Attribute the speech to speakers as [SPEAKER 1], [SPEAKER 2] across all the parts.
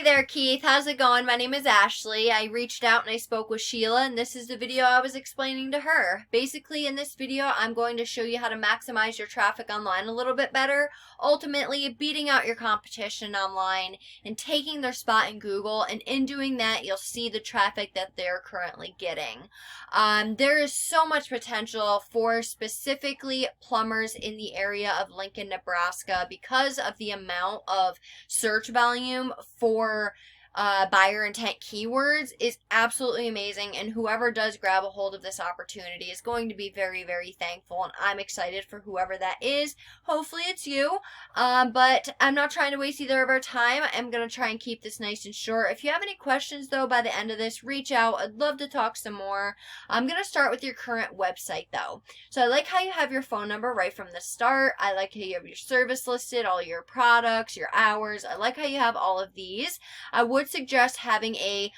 [SPEAKER 1] there, Keith. How's it going? My name is Ashley. I reached out and I spoke with Sheila, and this is the video I was explaining to her. Basically, in this video, I'm going to show you how to maximize your traffic online a little bit better, ultimately beating out your competition online and taking their spot in Google, and in doing that, you'll see the traffic that they're currently getting. There is so much potential for specifically plumbers in the area of Lincoln, Nebraska, because of the amount of search volume for buyer intent keywords is absolutely amazing, and whoever does grab a hold of this opportunity is going to be very, very thankful, and I'm excited for whoever that is. Hopefully it's you, but I'm not trying to waste either of our time. I'm going to try and keep this nice and short. If you have any questions, though, by the end of this, reach out. I'd love to talk some more. I'm going to start with your current website, though. So I like how you have your phone number right from the start. I like how you have your service listed, all your products, your hours. I like how you have all of these. I would suggest having a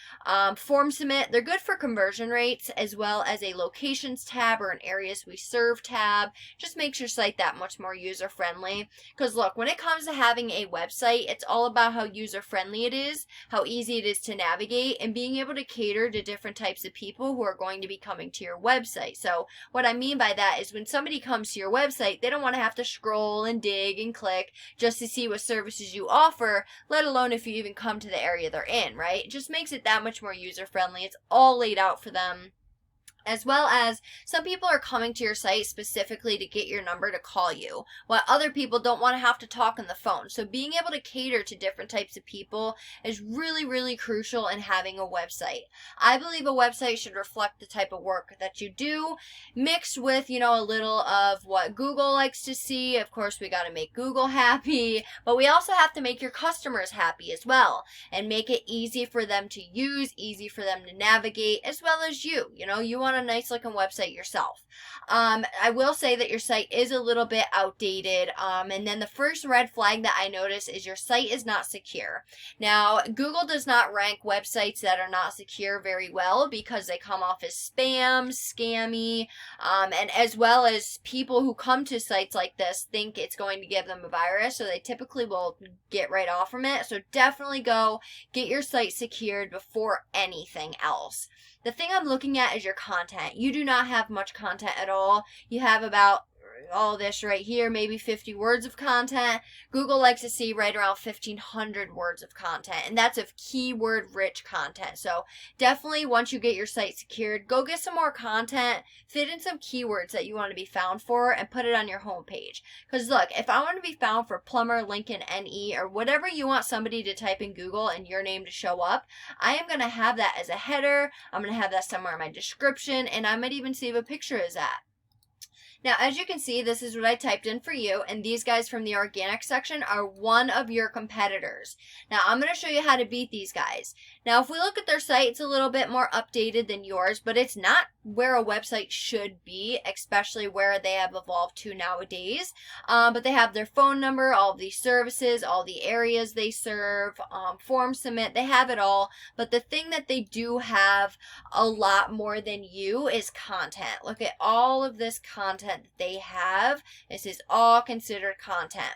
[SPEAKER 1] form submit. They're good for conversion rates, as well as a locations tab or an areas we serve tab. Just makes your site that much more user friendly. Because look, when it comes to having a website, it's all about how user friendly it is, how easy it is to navigate, and being able to cater to different types of people who are going to be coming to your website. So what I mean by that is when somebody comes to your website, they don't want to have to scroll and dig and click just to see what services you offer, let alone if you even come to the area they're in, right? It just makes it that much more user friendly. It's all laid out for them. As well as some people are coming to your site specifically to get your number to call you, while other people don't want to have to talk on the phone. So being able to cater to different types of people is really, really crucial in having a website. I believe a website should reflect the type of work that you do, mixed with, a little of what Google likes to see. Of course, we got to make Google happy, but we also have to make your customers happy as well, and make it easy for them to use, easy for them to navigate, as well as you. You want a nice looking website yourself. I will say that your site is a little bit outdated, and then the first red flag that I notice is your site is not secure. Now, Google does not rank websites that are not secure very well because they come off as spam, scammy, and as well as people who come to sites like this think it's going to give them a virus, so they typically will get right off from it. So definitely go get your site secured before anything else. The thing I'm looking at is your content. You do not have much content at all. You have about all this right here, maybe 50 words of content. Google likes to see right around 1,500 words of content, and that's of keyword-rich content. So definitely, once you get your site secured, go get some more content, fit in some keywords that you want to be found for, and put it on your homepage. Because look, if I want to be found for plumber Lincoln NE, or whatever you want somebody to type in Google and your name to show up, I am going to have that as a header. I'm going to have that somewhere in my description, and I might even save a picture as that. Now, as you can see, this is what I typed in for you, and these guys from the organic section are one of your competitors. Now, I'm going to show you how to beat these guys. Now, if we look at their site, it's a little bit more updated than yours, but it's not where a website should be, especially where they have evolved to nowadays. But they have their phone number, all of these services, all the areas they serve, form submit, they have it all. But the thing that they do have a lot more than you is content. Look at all of this content that they have. This is all considered content.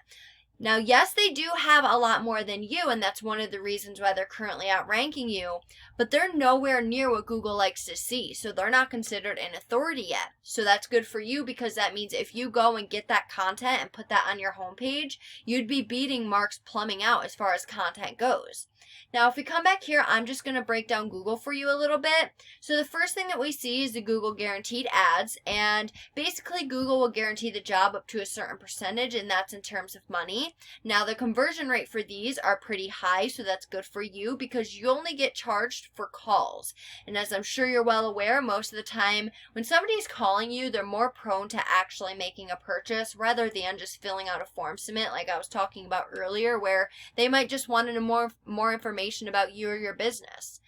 [SPEAKER 1] Now, yes, they do have a lot more than you, and that's one of the reasons why they're currently outranking you, but they're nowhere near what Google likes to see, so they're not considered an authority yet. So that's good for you, because that means if you go and get that content and put that on your homepage, you'd be beating Mark's plumbing out as far as content goes. Now, if we come back here, I'm just going to break down Google for you a little bit. So the first thing that we see is the Google guaranteed ads, and basically Google will guarantee the job up to a certain percentage, and that's in terms of money. Now, the conversion rate for these are pretty high, so that's good for you because you only get charged for calls. And as I'm sure you're well aware, most of the time when somebody's calling you, they're more prone to actually making a purchase rather than just filling out a form submit like I was talking about earlier, where they might just want to know more information about you or your business.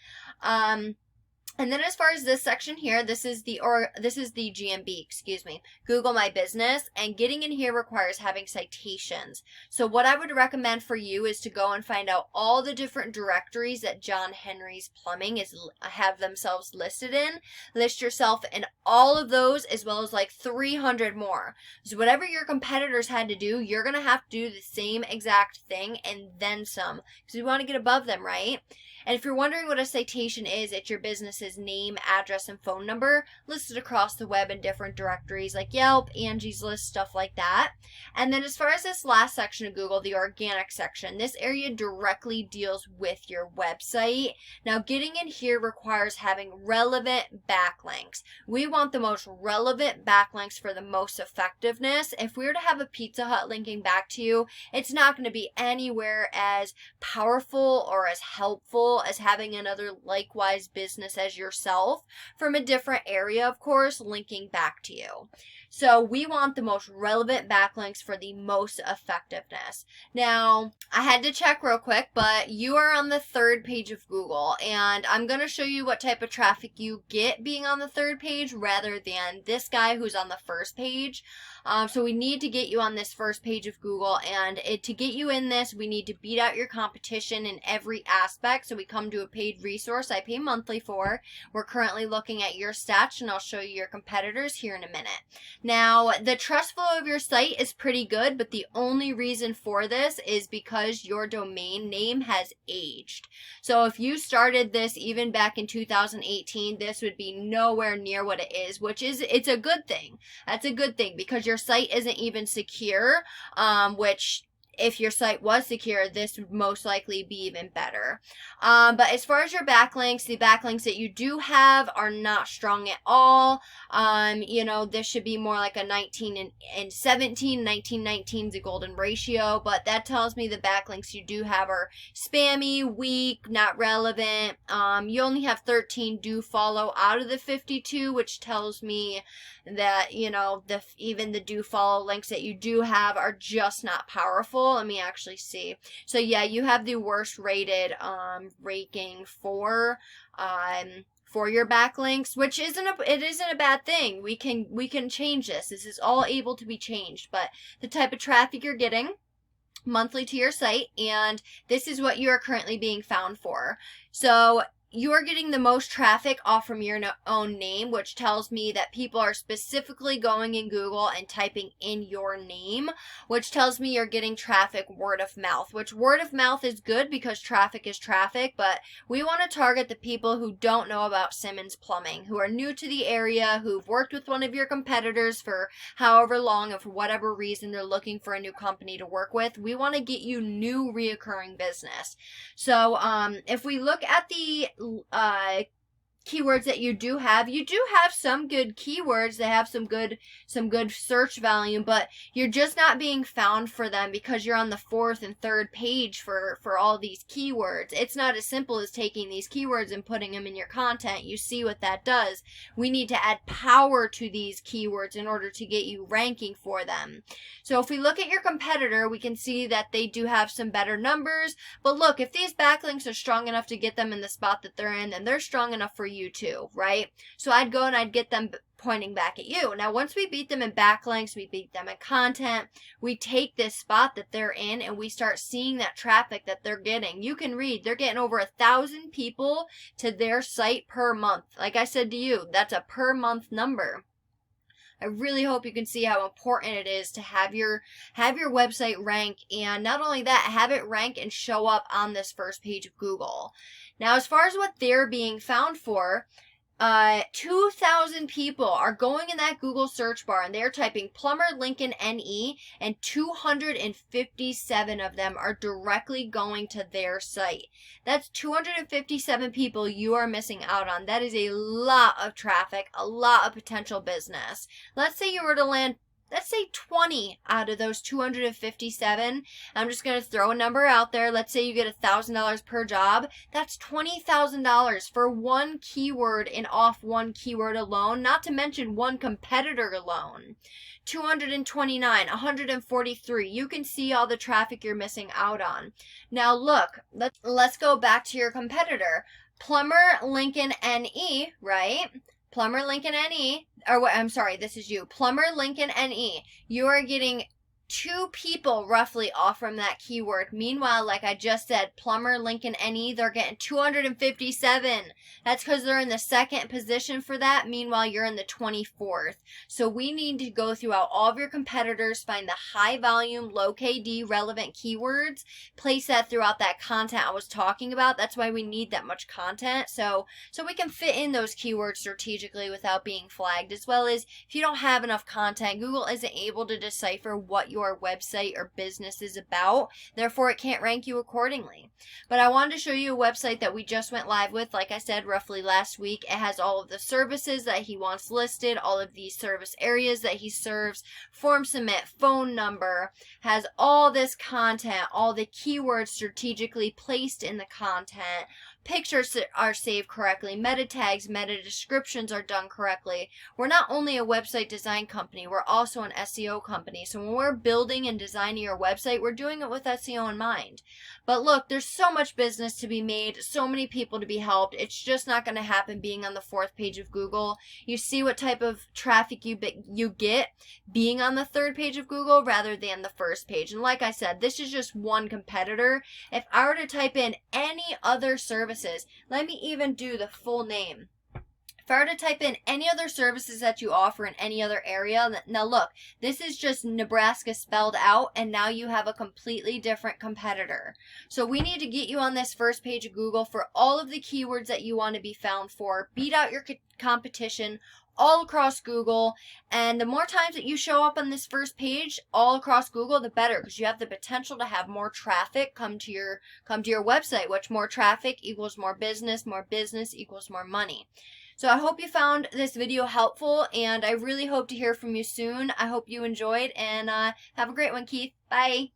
[SPEAKER 1] And then as far as this section here, this is the GMB, excuse me, Google My Business, and getting in here requires having citations. So what I would recommend for you is to go and find out all the different directories that John Henry's Plumbing have themselves listed in. List yourself in all of those, as well as like 300 more. So whatever your competitors had to do, you're going to have to do the same exact thing and then some, because we want to get above them, right? And if you're wondering what a citation is, it's your business's name, address, and phone number listed across the web in different directories like Yelp, Angie's List, stuff like that. And then as far as this last section of Google, the organic section, this area directly deals with your website. Now, getting in here requires having relevant backlinks. We want the most relevant backlinks for the most effectiveness. If we were to have a Pizza Hut linking back to you, it's not going to be anywhere as powerful or as helpful as having another likewise business as yourself from a different area, of course, linking back to you. So we want the most relevant backlinks for the most effectiveness. Now, I had to check real quick, but you are on the 3rd page of Google, and I'm going to show you what type of traffic you get being on the 3rd page rather than this guy who's on the 1st page. So we need to get you on this 1st page of Google, and to get you in this, we need to beat out your competition in every aspect. So we come to a paid resource I pay monthly for. We're currently looking at your stats, and I'll show you your competitors here in a minute. Now, the trust flow of your site is pretty good, but the only reason for this is because your domain name has aged. So if you started this even back in 2018, this would be nowhere near what it is, it's a good thing. That's a good thing because your site isn't even secure, which if your site was secure, this would most likely be even better. But as far as your backlinks, the backlinks that you do have are not strong at all. This should be more like a 19 and 17. 19-19 is a golden ratio, but that tells me the backlinks you do have are spammy, weak, not relevant. You only have 13 do follow out of the 52, which tells me that, even the do follow links that you do have are just not powerful. Let me actually see. So yeah, you have the worst rated ranking for your backlinks, which isn't a bad thing. We can change this. This is all able to be changed, but the type of traffic you're getting monthly to your site, and this is what you are currently being found for. So you are getting the most traffic off from your own name, which tells me that people are specifically going in Google and typing in your name, which tells me you're getting traffic word of mouth, which word of mouth is good because traffic is traffic, but we want to target the people who don't know about Simmons Plumbing, who are new to the area, who've worked with one of your competitors for however long, and for whatever reason they're looking for a new company to work with. We want to get you new reoccurring business. So if we look at the keywords that you do have some good keywords. They have some good search volume, but you're just not being found for them because you're on the 4th and 3rd page for all these keywords. It's not as simple as taking these keywords and putting them in your content. You see what that does. We need to add power to these keywords in order to get you ranking for them. So if we look at your competitor, we can see that they do have some better numbers, but look, if these backlinks are strong enough to get them in the spot that they're in, then they're strong enough for you too, right? So I'd go and I'd get them pointing back at you. Now, once we beat them in backlinks, we beat them in content, we take this spot that they're in and we start seeing that traffic that they're getting. You can read, they're getting over 1,000 people to their site per month. Like I said to you, that's a per month number. I really hope you can see how important it is to have your website rank, and not only that, have it rank and show up on this 1st page of Google. Now, as far as what they're being found for, 2,000 people are going in that Google search bar and they're typing Plumber Lincoln NE, and 257 of them are directly going to their site. That's 257 people you are missing out on. That is a lot of traffic, a lot of potential business. Let's say you were to land, let's say 20 out of those 257. I'm just going to throw a number out there. Let's say you get $1,000 per job. That's $20,000 for one keyword and off one keyword alone, not to mention one competitor alone. 229, 143. You can see all the traffic you're missing out on. Now look, let's go back to your competitor. Plumber Lincoln NE, right? Plumber Lincoln NE, or what? I'm sorry, this is you. Plumber Lincoln NE. You are getting 2 people roughly off from that keyword. Meanwhile, like I just said, Plumber Lincoln NE, they're getting 257. That's because they're in the 2nd position for that. Meanwhile, you're in the 24th. So we need to go throughout all of your competitors, find the high volume, low KD relevant keywords, place that throughout that content I was talking about. That's why we need that much content. So we can fit in those keywords strategically without being flagged, as well as if you don't have enough content, Google isn't able to decipher what your website or business is about. Therefore, it can't rank you accordingly. But I wanted to show you a website that we just went live with, like I said, roughly last week. It has all of the services that he wants listed, all of these service areas that he serves, form submit, phone number, has all this content, all the keywords strategically placed in the content. Pictures are saved correctly, meta tags, meta descriptions are done correctly. We're not only a website design company, we're also an SEO company. So when we're building and designing your website, we're doing it with SEO in mind. But look, there's so much business to be made, so many people to be helped. It's just not going to happen being on the 4th page of Google. You see what type of traffic you get being on the 3rd page of Google rather than the 1st page. And like I said, this is just one competitor. If I were to type in any other services, let me even do the full name. If I were to type in any other services that you offer in any other area, now look, this is just Nebraska spelled out, and now you have a completely different competitor. So we need to get you on this 1st page of Google for all of the keywords that you want to be found for. Beat out your competition all across Google, and the more times that you show up on this 1st page all across Google, the better, because you have the potential to have more traffic come to your website, which more traffic equals more business equals more money. So I hope you found this video helpful, and I really hope to hear from you soon. I hope you enjoyed, and have a great one, Keith. Bye.